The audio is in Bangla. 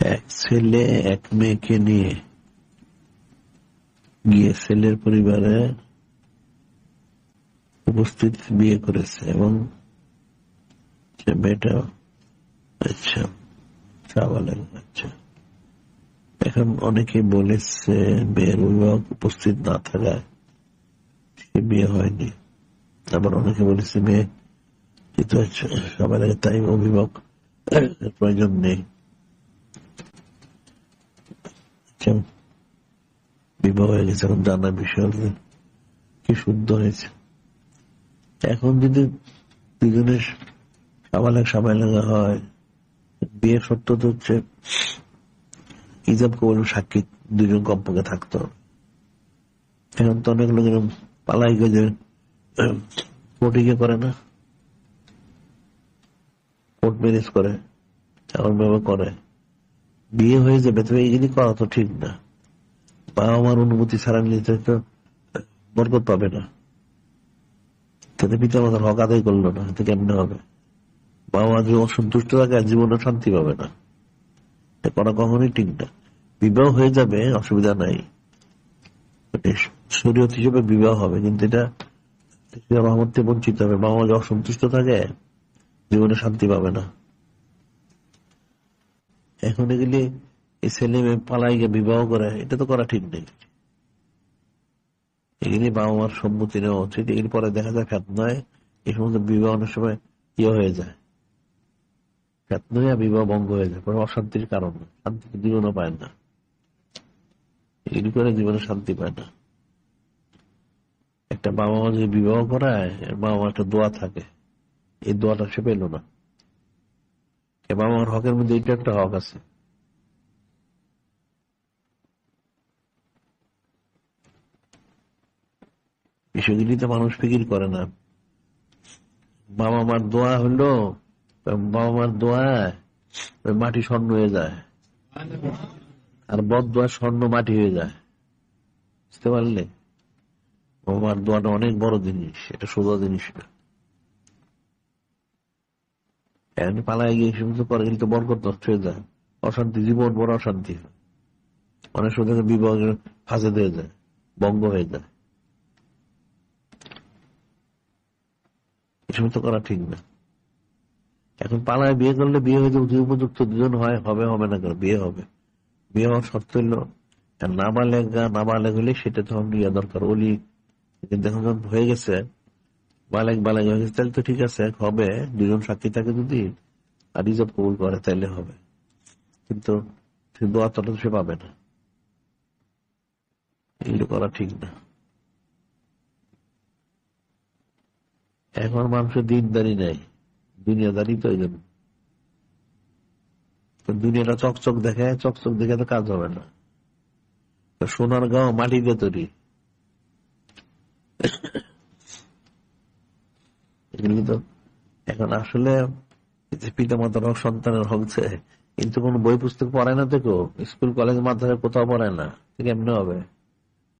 এক ছেলে এক মেয়েকে নিয়ে গিয়ে ছেলের পরিবারে উপস্থিত বিয়ে করেছে এবং সে মেয়েটা আচ্ছা চাওয়ালেন। আচ্ছা, এখন অনেকে বলেছে মেয়ের অভিভাবক উপস্থিত না থাকায় সে বিয়ে হয়নি। আবার অনেকে বলেছে মেয়ে যেহেতু সবাই লাগে তাই অভিভাবক প্রয়োজন নেই। বিবাহ হয়ে গেছে, এখন জানার বিষয় হচ্ছে কি শুদ্ধ হয়েছে। এখন যদি দুজনের সাবাই লাগা হয়, বিয়ের শর্ত তো হচ্ছে ইজাব কবুল সাক্ষী দুজন কমপক্ষে থাকতো। এখন তো অনেক লোক এরকম পালাই গেছে, কোর্টে করে না, কোর্ট ম্যারেজ করে, এমন ভাবে করে বিয়ে হয়ে যাবে। তবে এই জিনিস করা তো ঠিক না। বাবা মার অনুমতি ছাড়া নিতে তো বরকত পাবে না। তাদের পিতা মাতার হক আদায় করলো না, এতে কেমনে হবে? বাবা মা যদি অসন্তুষ্ট থাকে জীবনে শান্তি পাবে না, করা কখনোই ঠিক না। বিবাহ হয়ে যাবে, অসুবিধা নাই, শরীয়ত হিসেবে বিবাহ হবে, কিন্তু এটা রহমত থেকে বঞ্চিত হবে। বাবা মা যদি অসন্তুষ্ট থাকে জীবনে শান্তি পাবে না। এখন এগুলি এই ছেলে মেয়ে পালাই গিয়ে বিবাহ করে, এটা তো করা ঠিক নেই। এগুলি বাবা মার সম্মতি নেওয়া উচিত। এগুলি পরে দেখা যায় ফেতনায় এই সমস্ত বিবাহ অনেক সময় ইয়ে হয়ে যায়, ফেতনায় বিবাহ ভঙ্গ হয়ে যায়, পরে অশান্তির কারণ, শান্তি জীবনও পায় না। এগুলি করে জীবনে শান্তি পায় না। একটা বাবা মা যদি বিবাহ করায়, বাবা মা একটা দোয়া থাকে, এই দোয়াটা সে পেল না। বাবা মার হকের মধ্যে এটা একটা হক আছে। বিষয়গুলিতে মানুষ ফিকির করে না। বাবা মার দোয়া হলো, বাবা মার দোয়ায় মাটি স্বর্ণ হয়ে যায়, আর বদ দোয়া স্বর্ণ মাটি হয়ে যায়। বুঝতে পারলে? বাবা মার দোয়াটা অনেক বড় জিনিস, এটা সোজা জিনিস না। পালায় গিয়ে সমস্ত করে কিন্তু বরকত নষ্ট হয়ে যায়, অশান্তি, জীবন বড় অশান্তি। অনেক সময় বিবাহ ফাঁসে হয়ে যায়, বঙ্গ হয়ে যায়। এই সমস্ত করা ঠিক না। এখন পালায় বিয়ে করলে বিয়ে হয়ে যাবে, উপযুক্ত দুজন হয়, হবে হবে না কেন, বিয়ে হবে। বিয়ে হওয়ার শর্ত হইল নাবালেগ হলে সেটা তখন ইয়ে দরকার, ওলি। কিন্তু এখন যখন হয়ে গেছে, বালেগ হয়ে গেছে, তাহলে তো ঠিক আছে, হবে। দুজন সাক্ষী থাকে যদি আর রিজার্ভ কবুল করে তাইলে হবে, কিন্তু দোয়াটা তো সে পাবে না। এগুলো করা ঠিক না। এখন মানুষের দিনদারি নাই, দুনিয়াদারি প্রয়োজন। দুনিয়াটা চকচক দেখে, চকচক দেখে তো কাজ হবে না। সোনার গাঁও মাটি দিয়ে তৈরি। এগুলি তো এখন আসলে পিতা মাতার হক, সন্তানের হক, কিন্তু কোন বই পুস্তক পড়ায় না, তো স্কুল কলেজ মাদ্রাসায় কোথাও পড়ায় না, ঠিক এমনি হবে।